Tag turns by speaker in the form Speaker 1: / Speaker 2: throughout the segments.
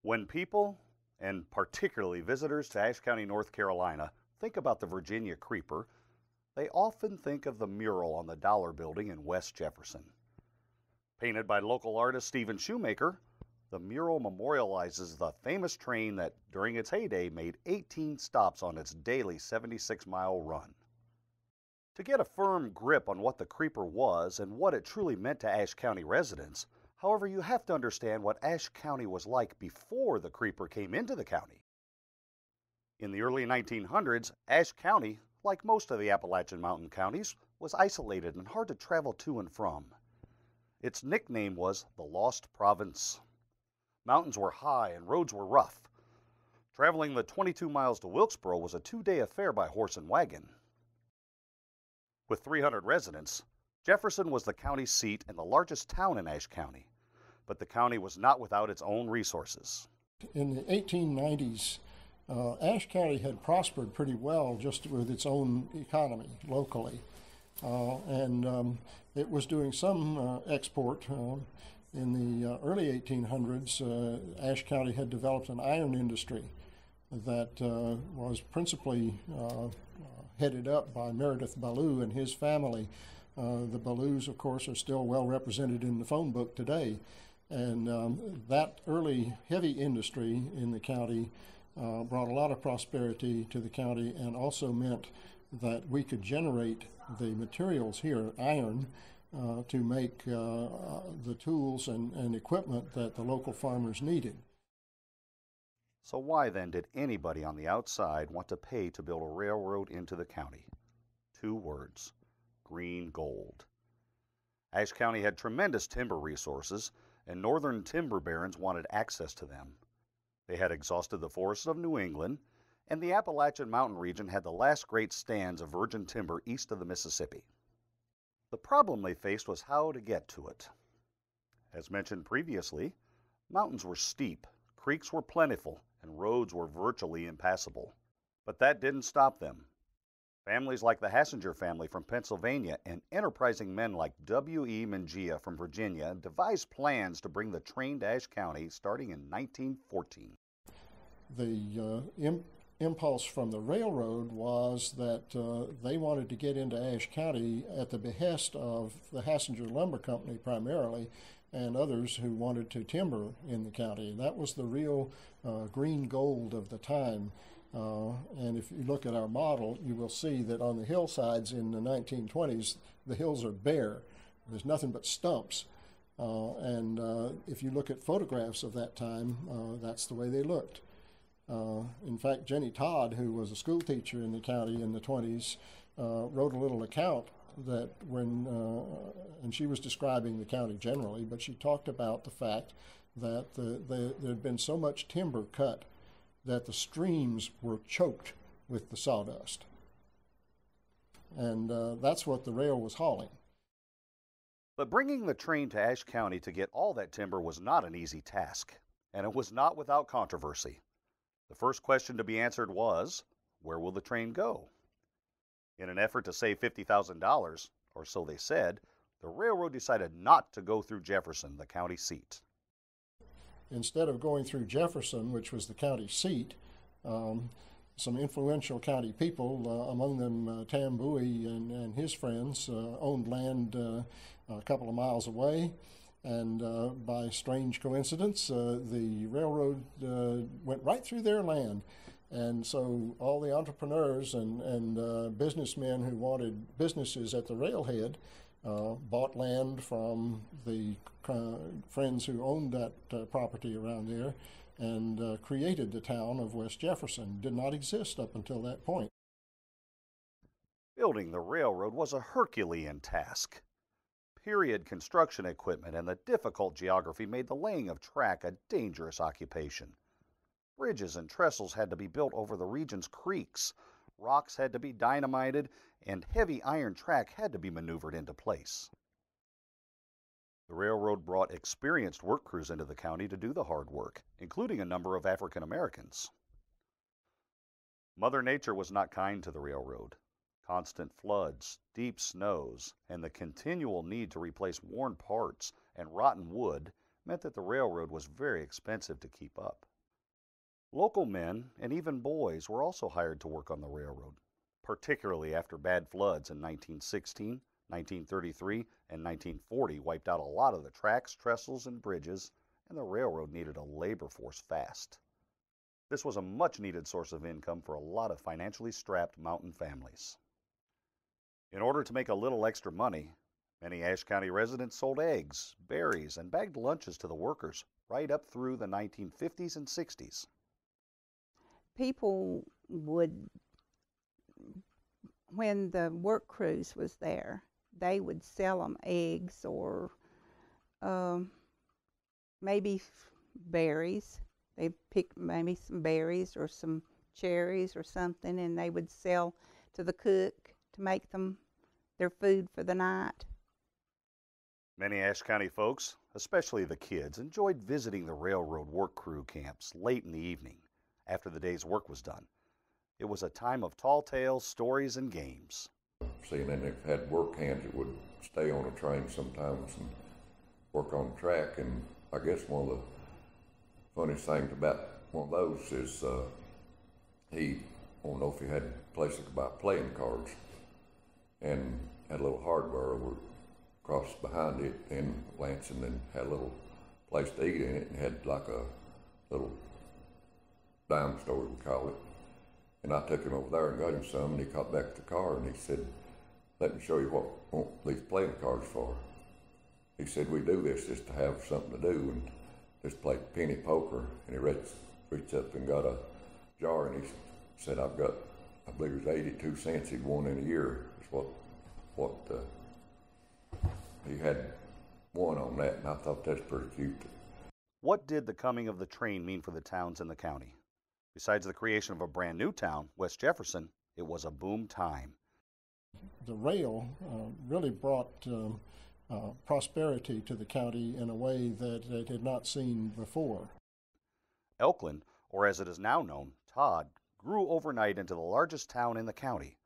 Speaker 1: When people, and particularly visitors to Ashe County, North Carolina, think about the Virginia Creeper, they often think of the mural on the Dollar Building in West Jefferson. Painted by local artist Stephen Shoemaker, the mural memorializes the famous train that, during its heyday, made 18 stops on its daily 76-mile run. To get a firm grip on what the Creeper was and what it truly meant to Ashe County residents, however, you have to understand what Ashe County was like before the Creeper came into the county. In the early 1900s, Ashe County, like most of the Appalachian Mountain counties, was isolated and hard to travel to and from. Its nickname was the Lost Province. Mountains were high and roads were rough. Traveling the 22 miles to Wilkesboro was a 2-day affair by horse and wagon. With 300 residents, Jefferson was the county seat and the largest town in Ashe County, but the county was not without its own resources.
Speaker 2: In the 1890s, Ashe County had prospered pretty well just with its own economy locally, and it was doing some export. In the early 1800s, Ashe County had developed an iron industry that was principally headed up by Meredith Ballou and his family. The Ballous, of course, are still well represented in the phone book today. And that early heavy industry in the county brought a lot of prosperity to the county and also meant that we could generate the materials here, iron, to make the tools and equipment that the local farmers needed.
Speaker 1: So why then did anybody on the outside want to pay to build a railroad into the county? 2 words: green gold. Ashe County had tremendous timber resources, and northern timber barons wanted access to them. They had exhausted the forests of New England, and the Appalachian Mountain region had the last great stands of virgin timber east of the Mississippi. The problem they faced was how to get to it. As mentioned previously, mountains were steep, creeks were plentiful, and roads were virtually impassable. But that didn't stop them. Families like the Hassinger family from Pennsylvania and enterprising men like W.E. Mangia from Virginia devised plans to bring the train to Ashe County starting in 1914.
Speaker 2: The impulse from the railroad was that they wanted to get into Ashe County at the behest of the Hassinger Lumber Company primarily, and others who wanted to timber in the county. That was the real green gold of the time. And if you look at our model, you will see that on the hillsides in the 1920s, the hills are bare. There's nothing but stumps. And if you look at photographs of that time, that's the way they looked. In fact, Jenny Todd, who was a school teacher in the county in the 20s, wrote a little account that when, and she was describing the county generally, but she talked about the fact that there had been so much timber cut that the streams were choked with the sawdust. And that's what the rail was hauling.
Speaker 1: But bringing the train to Ashe County to get all that timber was not an easy task, and it was not without controversy. The first question to be answered was, where will the train go? In an effort to save $50,000, or so they said, the railroad decided not to go through Jefferson, the county seat.
Speaker 2: Instead of going through Jefferson, which was the county seat, some influential county people, among them Tam Bowie and his friends, owned land a couple of miles away. And by strange coincidence, the railroad went right through their land. And so all the entrepreneurs and businessmen who wanted businesses at the railhead bought land from the friends who owned that property around there and created the town of West Jefferson. It did not exist up until that point.
Speaker 1: Building the railroad was a Herculean task. Period construction equipment and the difficult geography made the laying of track a dangerous occupation. Bridges and trestles had to be built over the region's creeks, rocks had to be dynamited, and heavy iron track had to be maneuvered into place. The railroad brought experienced work crews into the county to do the hard work, including a number of African Americans. Mother Nature was not kind to the railroad. Constant floods, deep snows, and the continual need to replace worn parts and rotten wood meant that the railroad was very expensive to keep up. Local men and even boys were also hired to work on the railroad, particularly after bad floods in 1916, 1933, and 1940 wiped out a lot of the tracks, trestles, and bridges, and the railroad needed a labor force fast. This was a much needed source of income for a lot of financially strapped mountain families. In order to make a little extra money, many Ashe County residents sold eggs, berries, and bagged lunches to the workers right up through the 1950s and 60s.
Speaker 3: People would, when the work crews was there, they would sell them eggs or maybe berries. They picked maybe some berries or some cherries or something, and they would sell to the cook to make them their food for the night.
Speaker 1: Many Ashe County folks, especially the kids, enjoyed visiting the railroad work crew camps late in the evening after the day's work was done. It was a time of tall tales, stories, and games.
Speaker 4: Seeing that they've had work hands that would stay on a train sometimes and work on the track, and I guess one of the funniest things about one of those is I don't know if he had a place to buy playing cards, and had a little hardware over across behind it in Lansing, and had a little place to eat in it, and had like a little dime store, we call it. And I took him over there and got him some, and he got back to the car and he said, "Let me show you what I want these playing cards for." He said, "We do this just to have something to do and just play penny poker." And he reached up and got a jar, and he said, "I've got, I believe it was 82 cents he'd won in a year." Is what he had won on that, and I thought that's pretty cute.
Speaker 1: What did the coming of the train mean for the towns in the county? Besides the creation of a brand new town, West Jefferson, it was a boom time.
Speaker 2: The rail really brought prosperity to the county in a way that it had not seen before.
Speaker 1: Elkland, or as it is now known, Todd, grew overnight into the largest town in the county.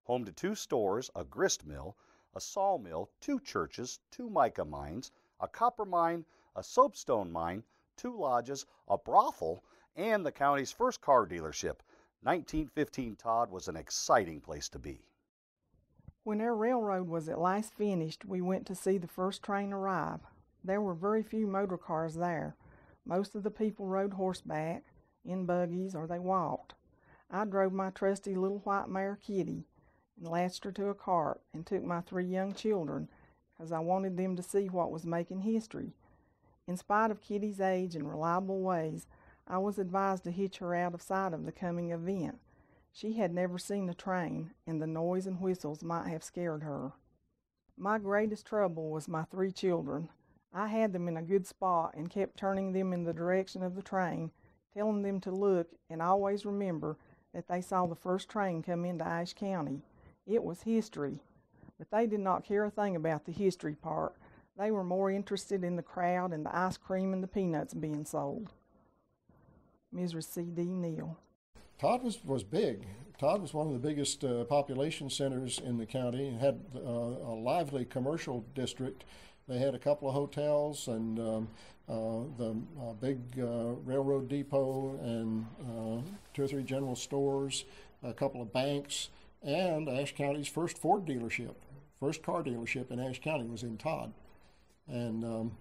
Speaker 1: Home to 2 stores, a grist mill, a sawmill, 2 churches, 2 mica mines, a copper mine, a soapstone mine, 2 lodges, a brothel, and the county's first car dealership. 1915 Todd was an exciting place to be.
Speaker 5: When our railroad was at last finished, we went to see the first train arrive. There were very few motor cars there. Most of the people rode horseback, in buggies, or they walked. I drove my trusty little white mare Kitty and latched her to a cart and took my 3 young children because I wanted them to see what was making history. In spite of Kitty's age and reliable ways, I was advised to hitch her out of sight of the coming event. She had never seen a train, and the noise and whistles might have scared her. My greatest trouble was my 3 children. I had them in a good spot and kept turning them in the direction of the train, telling them to look and always remember that they saw the first train come into Ashe County. It was history, but they did not care a thing about the history part. They were more interested in the crowd and the ice cream and the peanuts being sold. Mrs. C.D. Neal.
Speaker 2: Todd was big. Todd was one of the biggest population centers in the county and had a lively commercial district. They had a couple of hotels and the big railroad depot and 2 or 3 general stores, a couple of banks, and Ashe County's first Ford dealership. First car dealership in Ashe County was in Todd. And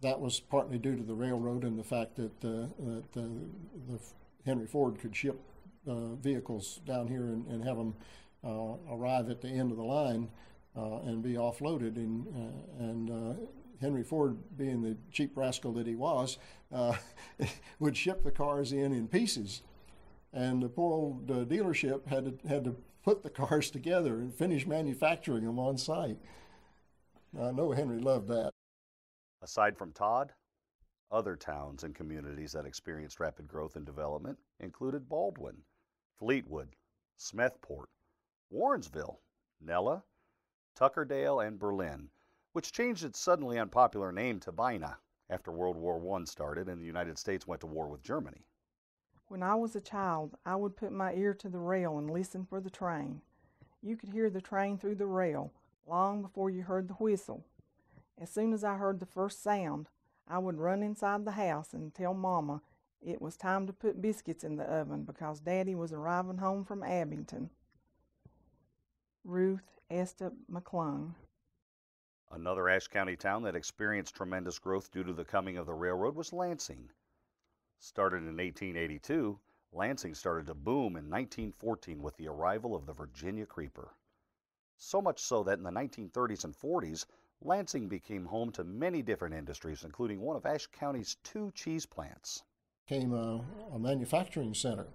Speaker 2: that was partly due to the railroad and the fact that the Henry Ford could ship vehicles down here and have them arrive at the end of the line and be offloaded. And Henry Ford, being the cheap rascal that he was, would ship the cars in pieces. And the poor old dealership had to put the cars together and finish manufacturing them on site. I know Henry loved that.
Speaker 1: Aside from Todd, other towns and communities that experienced rapid growth and development included Baldwin, Fleetwood, Smethport, Warrensville, Nella, Tuckerdale, and Berlin, which changed its suddenly unpopular name to Bina after World War I started and the United States went to war with Germany.
Speaker 5: When I was a child, I would put my ear to the rail and listen for the train. You could hear the train through the rail long before you heard the whistle. As soon as I heard the first sound, I would run inside the house and tell Mama It was time to put biscuits in the oven because Daddy was arriving home from Abington. Ruth Estep McClung.
Speaker 1: Another Ashe County town that experienced tremendous growth due to the coming of the railroad was Lansing. Started in 1882, Lansing started to boom in 1914 with the arrival of the Virginia creeper. So much so that in the 1930s and 40s, Lansing became home to many different industries, including one of Ashe County's 2 cheese plants.
Speaker 2: Became a manufacturing center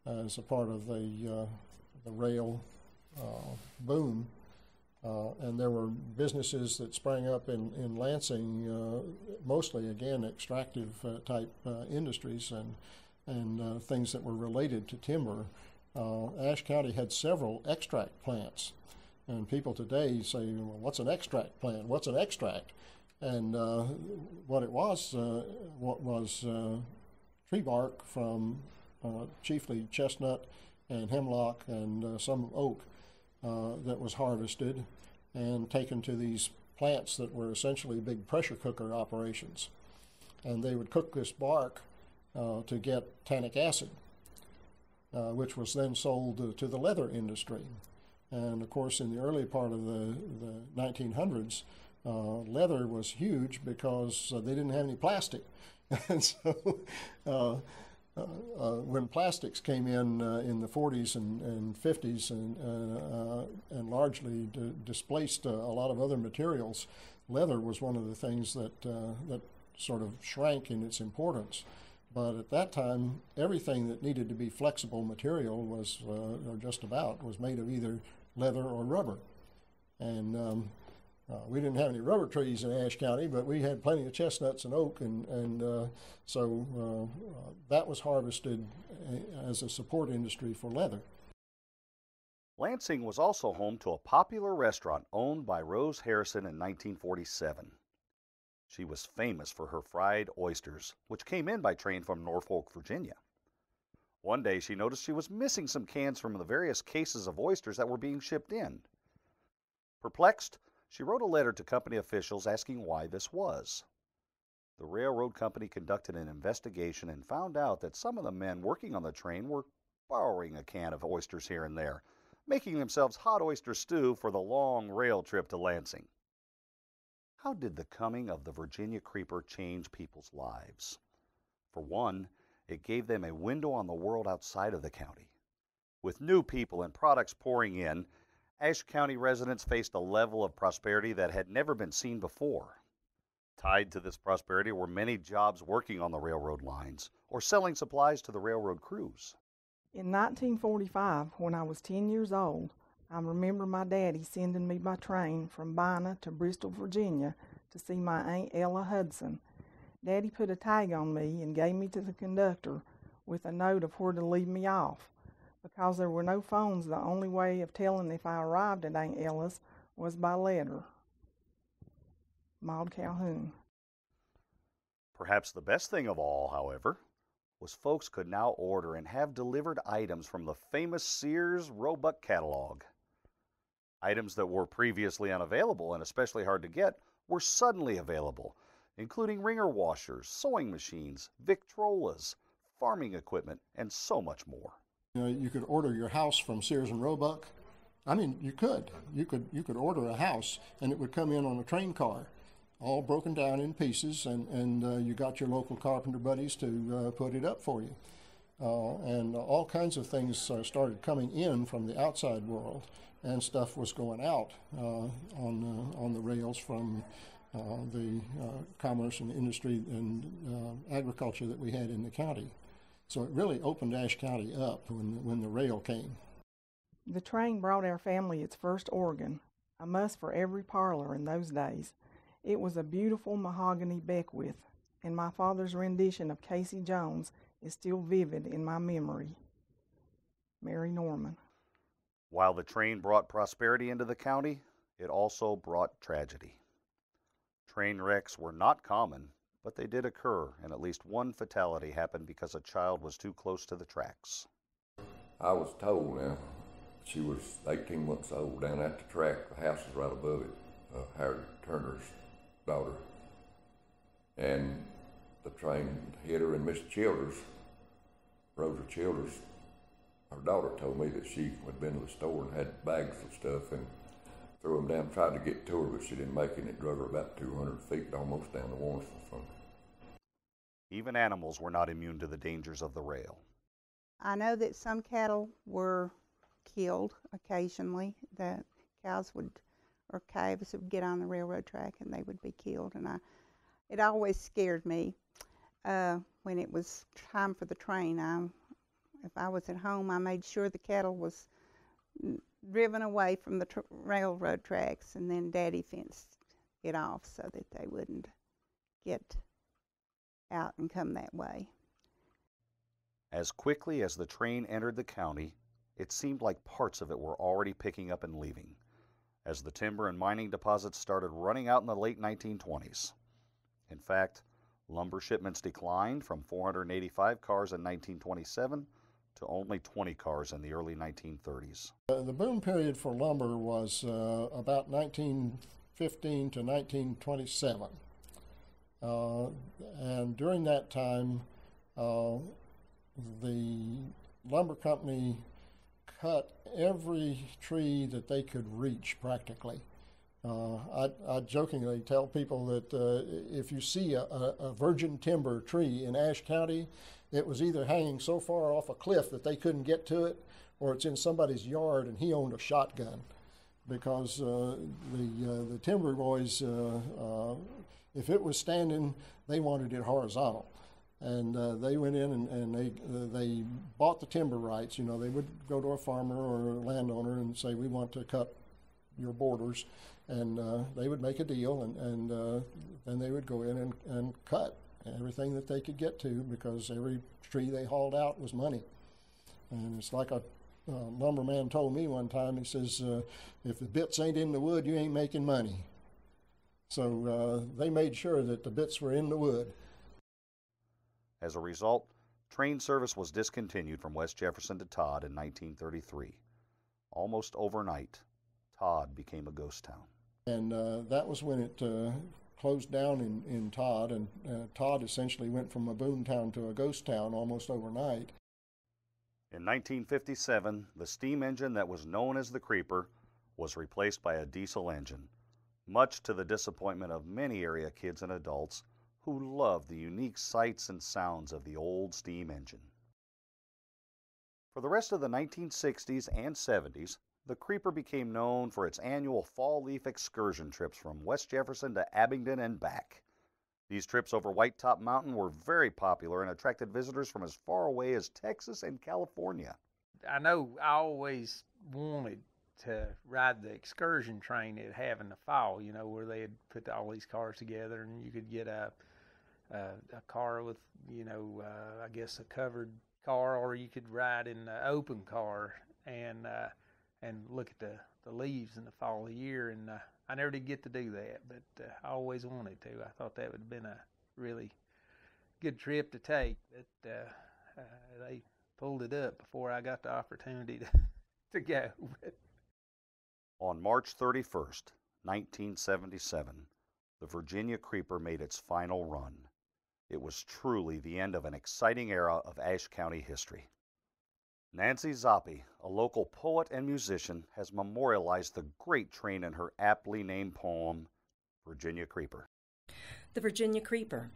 Speaker 2: as a part of the rail boom. And there were businesses that sprang up in Lansing, mostly, again, extractive type industries and things that were related to timber. Ashe County had several extract plants. And people today say, well, what's an extract plant? What's an extract? And what it was tree bark from chiefly chestnut and hemlock and some oak that was harvested and taken to these plants that were essentially big pressure cooker operations. And they would cook this bark to get tannic acid, which was then sold to the leather industry. And of course, in the early part of the 1900s, leather was huge because they didn't have any plastic. And so when plastics came in the 40s and 50s and largely displaced a lot of other materials, leather was one of the things that sort of shrank in its importance. But at that time, everything that needed to be flexible material was, or just about, was made of either leather or rubber. And we didn't have any rubber trees in Ashe County, but we had plenty of chestnuts and oak, and so that was harvested as a support industry for leather.
Speaker 1: Lansing was also home to a popular restaurant owned by Rose Harrison in 1947. She was famous for her fried oysters, which came in by train from Norfolk, Virginia. One day she noticed she was missing some cans from the various cases of oysters that were being shipped in. Perplexed, she wrote a letter to company officials asking why this was. The railroad company conducted an investigation and found out that some of the men working on the train were borrowing a can of oysters here and there, making themselves hot oyster stew for the long rail trip to Lansing. How did the coming of the Virginia creeper change people's lives? For one, it gave them a window on the world outside of the county. With new people and products pouring in, Ashe County residents faced a level of prosperity that had never been seen before. Tied to this prosperity were many jobs working on the railroad lines or selling supplies to the railroad crews.
Speaker 5: In 1945, when I was 10 years old, I remember my daddy sending me by train from Bina to Bristol, Virginia to see my Aunt Ella Hudson. Daddy put a tag on me and gave me to the conductor with a note of where to leave me off. Because there were no phones, the only way of telling if I arrived at Aunt Ella's was by letter. Maud Calhoun.
Speaker 1: Perhaps the best thing of all, however, was folks could now order and have delivered items from the famous Sears Roebuck catalog. Items that were previously unavailable and especially hard to get were suddenly available, including wringer washers, sewing machines, Victrolas, farming equipment, and so much more.
Speaker 2: You could order your house from Sears and Roebuck. I mean, you could order a house and it would come in on a train car, all broken down in pieces, and you got your local carpenter buddies to put it up for you. And all kinds of things started coming in from the outside world, and stuff was going out on the rails from the commerce and industry and agriculture that we had in the county. So it really opened Ashe County up when the rail came.
Speaker 5: The train brought our family its first organ, a must for every parlor in those days. It was a beautiful mahogany Beckwith, and my father's rendition of Casey Jones is still vivid in my memory. Mary Norman.
Speaker 1: While the train brought prosperity into the county, it also brought tragedy. Train wrecks were not common, but they did occur, and at least one fatality happened because a child was too close to the tracks.
Speaker 4: I was told now, she was 18 months old down at the track. The house is right above it, Howard Turner's daughter. And the train hit her, and Miss Childers, Rosa Childers, her daughter told me that she had been to the store and had bags of stuff and threw them down, tried to get to her, but she didn't make it, and it drug her about 200 feet, almost down to Warrensville from her.
Speaker 1: Even animals were not immune to the dangers of the rail.
Speaker 3: I know that some cattle were killed occasionally. The cows would, or calves would get on the railroad track and they would be killed. And it always scared me when it was time for the train. If I was at home, I made sure the cattle was driven away from the railroad tracks, and then Daddy fenced it off so that they wouldn't get out and come that way.
Speaker 1: As quickly as the train entered the county, it seemed like parts of it were already picking up and leaving, as the timber and mining deposits started running out in the late 1920s. In fact, lumber shipments declined from 485 cars in 1927 to only 20 cars in the early 1930s.
Speaker 2: The boom period for lumber was about 1915 to 1927. And during that time, the lumber company cut every tree that they could reach practically. I jokingly tell people that if you see a virgin timber tree in Ashe County, it was either hanging so far off a cliff that they couldn't get to it, or it's in somebody's yard and he owned a shotgun. Because the timber boys, if it was standing, they wanted it horizontal. And they went in and they bought the timber rights. You know, they would go to a farmer or a landowner and say, we want to cut your borders. And they would make a deal, and then they would go in and cut everything that they could get to, because every tree they hauled out was money. And it's like a lumberman told me one time, he says, if the bits ain't in the wood, you ain't making money. So they made sure that the bits were in the wood.
Speaker 1: As a result, train service was discontinued from West Jefferson to Todd in 1933. Almost overnight, Todd became a ghost town. And
Speaker 2: that was when it closed down in Todd, and Todd essentially went from a boom town to a ghost town almost overnight.
Speaker 1: In 1957, the steam engine that was known as the Creeper was replaced by a diesel engine, much to the disappointment of many area kids and adults who loved the unique sights and sounds of the old steam engine. For the rest of the 1960s and 70s, the Creeper became known for its annual fall leaf excursion trips from West Jefferson to Abingdon and back. These trips over White Top Mountain were very popular and attracted visitors from as far away as Texas and California.
Speaker 6: I know I always wanted to ride the excursion train they'd have in the fall, you know, where they'd put all these cars together and you could get a car with, you know, I guess a covered car, or you could ride in the open car and look at the leaves in the fall of the year. And I never did get to do that, but I always wanted to. I thought that would have been a really good trip to take, but they pulled it up before I got the opportunity to go.
Speaker 1: On March 31st, 1977, the Virginia Creeper made its final run. It was truly the end of an exciting era of Ashe County history. Nancy Zoppi, a local poet and musician, has memorialized the great train in her aptly named poem, Virginia Creeper.
Speaker 7: The Virginia Creeper.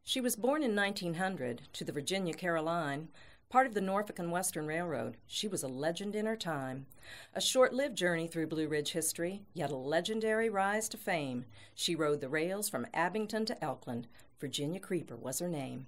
Speaker 7: She was born in 1900 to the Virginia Caroline, part of the Norfolk and Western Railroad. She was a legend in her time. A short-lived journey through Blue Ridge history, yet a legendary rise to fame. She rode the rails from Abington to Elkland. Virginia Creeper was her name.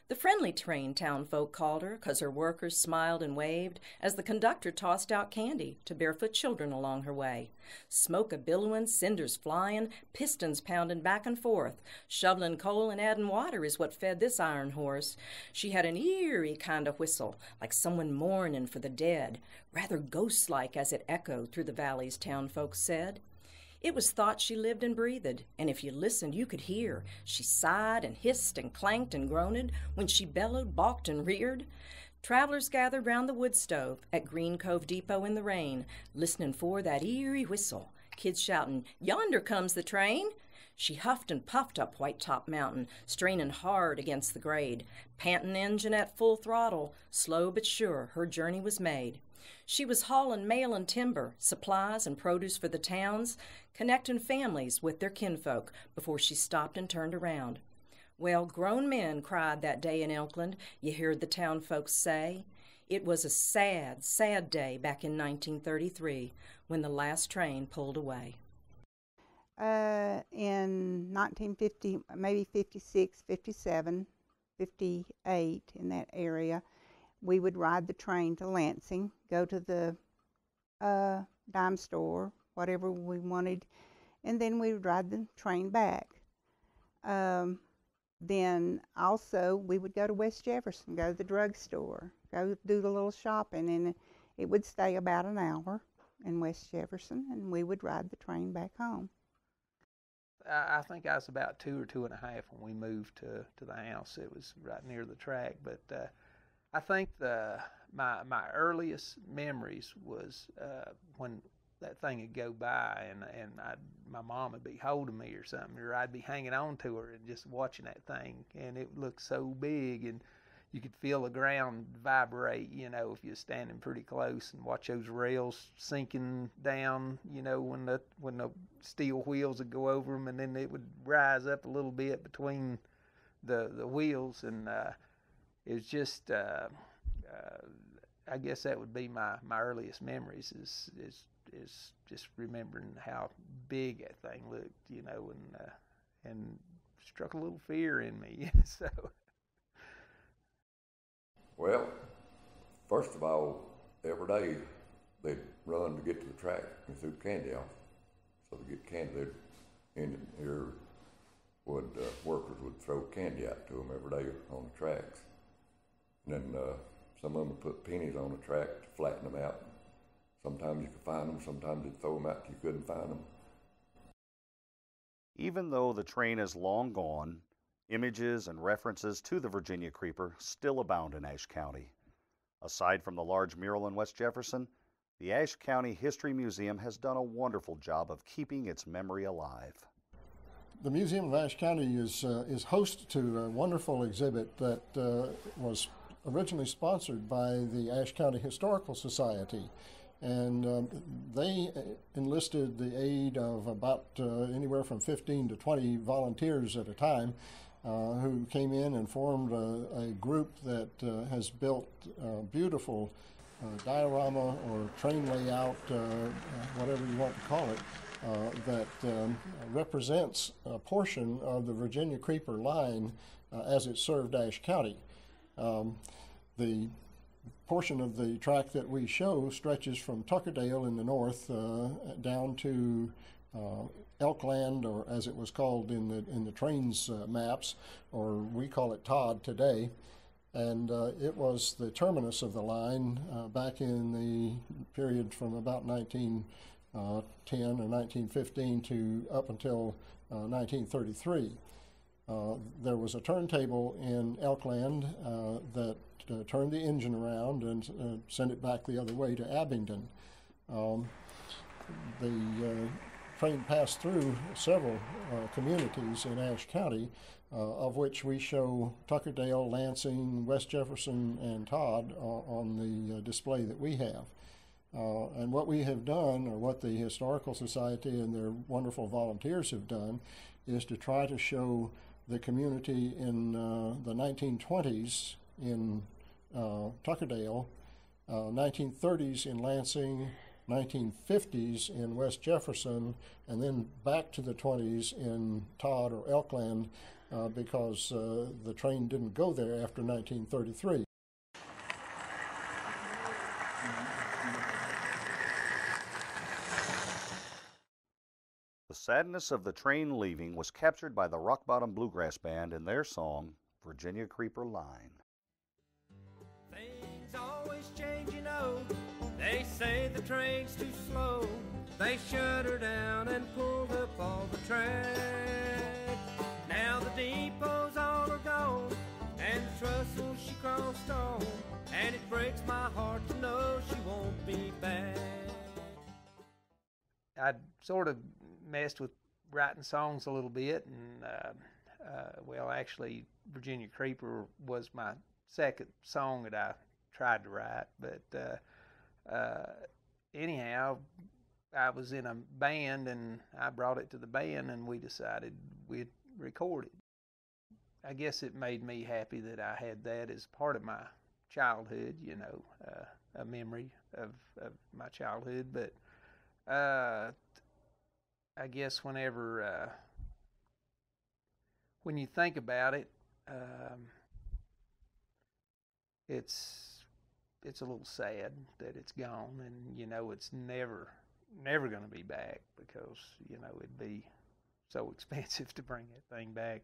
Speaker 7: The friendly train town folk called her 'cause her workers smiled and waved as the conductor tossed out candy to barefoot children along her way. Smoke a-billowing, cinders flying, pistons pounding back and forth. Shoveling coal and adding water is what fed this iron horse. She had an eerie kind of whistle, like someone mourning for the dead, rather ghost-like as it echoed through the valleys, town folks said. It was thought she lived and breathed, and if you listened, you could hear. She sighed and hissed and clanked and groaned when she bellowed, balked, and reared. Travelers gathered round the wood stove at Green Cove Depot in the rain, listening for that eerie whistle. Kids shouting, "Yonder comes the train!" She huffed and puffed up White Top Mountain, straining hard against the grade. Panting engine at full throttle, slow but sure, her journey was made. She was hauling mail and timber, supplies and produce for the towns, connecting families with their kinfolk before she stopped and turned around. Well, grown men cried that day in Elkland, you heard the town folks say. It was a sad, sad day back in 1933 when the last train pulled away.
Speaker 3: In 1950, maybe 56, 57, 58, in that area, we would ride the train to Lansing, go to the dime store, whatever we wanted, and then we would ride the train back. Then also we would go to West Jefferson, go to the drugstore, go do the little shopping, and it would stay about an hour in West Jefferson, and we would ride the train back home.
Speaker 6: I think I was about 2 or 2.5 when we moved to the house. It was right near the track, but I think my earliest memories was when that thing would go by and my mom would be holding me or something, or I'd be hanging on to her and just watching that thing, and it looked so big, and you could feel the ground vibrate, you know, if you're standing pretty close, and watch those rails sinking down, you know, when the steel wheels would go over them, and then it would rise up a little bit between the wheels, and it was just I guess that would be my earliest memories is just remembering how big that thing looked, you know, and struck a little fear in me. So.
Speaker 4: Well, first of all, every day they'd run to get to the track and threw candy off. So to get candy, workers would throw candy out to them every day on the tracks. And then some of them would put pennies on the track to flatten them out. Sometimes you could find them, sometimes they'd throw them out till you couldn't find them.
Speaker 1: Even though the train is long gone, images and references to the Virginia Creeper still abound in Ashe County. Aside from the large mural in West Jefferson, the Ashe County History Museum has done a wonderful job of keeping its memory alive.
Speaker 2: The Museum of Ashe County is host to a wonderful exhibit that was originally sponsored by the Ashe County Historical Society. And they enlisted the aid of about anywhere from 15 to 20 volunteers at a time who came in and formed a group that has built beautiful diorama or train layout, whatever you want to call it, that represents a portion of the Virginia Creeper line as it served Ashe County. The portion of the track that we show stretches from Tuckerdale in the north down to Elkland, or as it was called in the train's maps, or we call it Todd today. And it was the terminus of the line back in the period from about 1910 or 1915 to up until 1933. There was a turntable in Elkland that turned the engine around and sent it back the other way to Abingdon. The train passed through several communities in Ashe County, of which we show Tuckerdale, Lansing, West Jefferson, and Todd on the display that we have. And what we have done, or what the Historical Society and their wonderful volunteers have done, is to try to show the community in the 1920s in Tuckerdale, 1930s in Lansing, 1950s in West Jefferson, and then back to the 20s in Todd or Elkland, because the train didn't go there after 1933.
Speaker 1: The sadness of the train leaving was captured by the Rock Bottom Bluegrass Band in their song, Virginia Creeper Line.
Speaker 8: Things always change, you know. They say the train's too slow. They shut her down and pulled up all the track. Now the depots all are gone, and the trestle she crossed on, and it breaks my heart to know she won't be back.
Speaker 6: I sort of messed with writing songs a little bit, and well, actually, Virginia Creeper was my second song that I tried to write. But anyhow, I was in a band, and I brought it to the band, and we decided we'd record it. I guess it made me happy that I had that as part of my childhood, you know, a memory of my childhood. But I guess whenever when you think about it, it's a little sad that it's gone, and you know it's never going to be back, because you know it'd be so expensive to bring that thing back.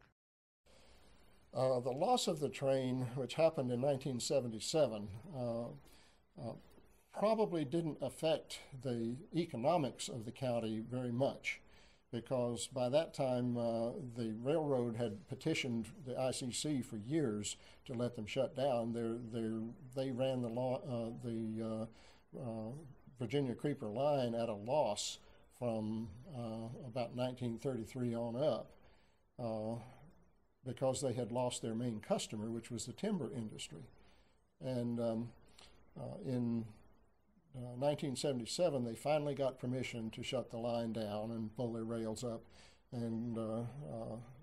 Speaker 2: The loss of the train, which happened in 1977, probably didn't affect the economics of the county very much, because by that time the railroad had petitioned the ICC for years to let them shut down. They ran the Virginia Creeper line at a loss from about 1933 on up, because they had lost their main customer, which was the timber industry. And in 1977, they finally got permission to shut the line down and pull their rails up, and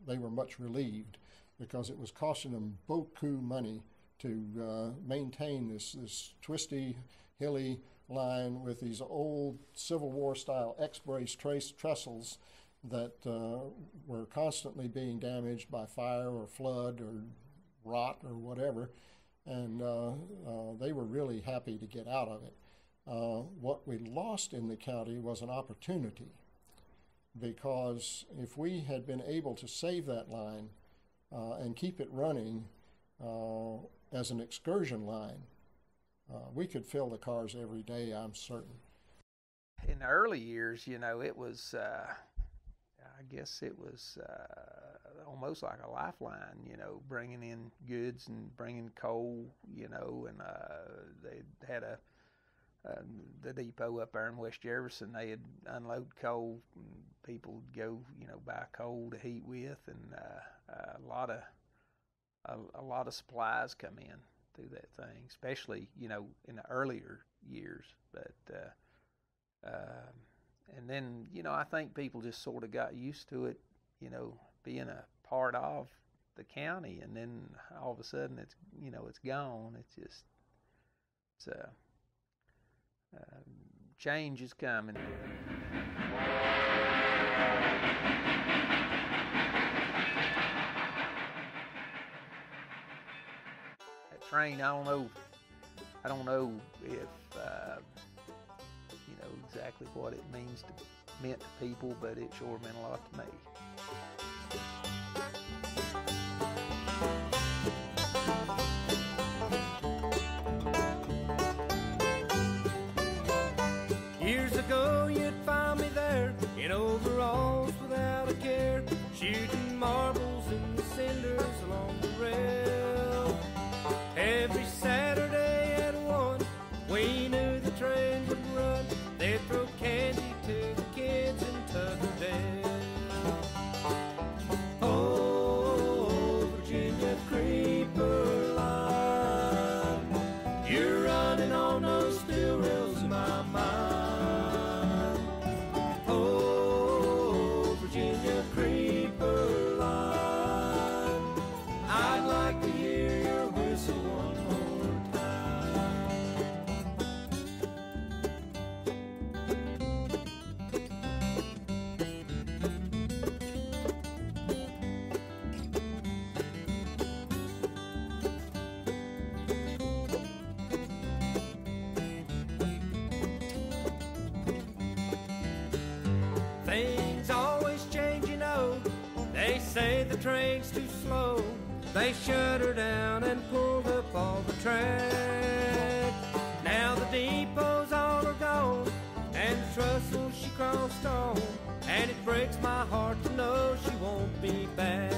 Speaker 2: they were much relieved, because it was costing them beaucoup money to maintain this twisty, hilly line with these old Civil War style X-brace trestles that were constantly being damaged by fire or flood or rot or whatever, and they were really happy to get out of it. What we lost in the county was an opportunity, because if we had been able to save that line and keep it running as an excursion line, we could fill the cars every day, I'm certain.
Speaker 6: In the early years, you know, it was, I guess it was almost like a lifeline, you know, bringing in goods and bringing coal, you know, and they had the depot up there in West Jefferson. They'd unload coal, and people would go, you know, buy coal to heat with, and a lot of supplies come in through that thing, especially, you know, in the earlier years. But and then, you know, I think people just sort of got used to it, you know, being a part of the county, and then all of a sudden it's, you know, it's gone. It's just, change is coming. That train, I don't know if you know exactly what it meant to people, but it sure meant a lot to me.
Speaker 8: Years ago you'd find me there in overalls without a care, shooting marbles in the cinders along the rail. Every Saturday at 1, we knew the train would run. They'd throw candy to the kids in Tuckerdale. Oh, Virginia Creeper line, you're running on those steel rails in my mind. Oh, Virginia Creeper line, I'd like to hear your whistle one more time. Things always change, you know. They say the train's too slow. They shut her down and pulled up all the track. Now the depots all are gone, and the trestle she crossed on, and it breaks my heart to know she won't be back.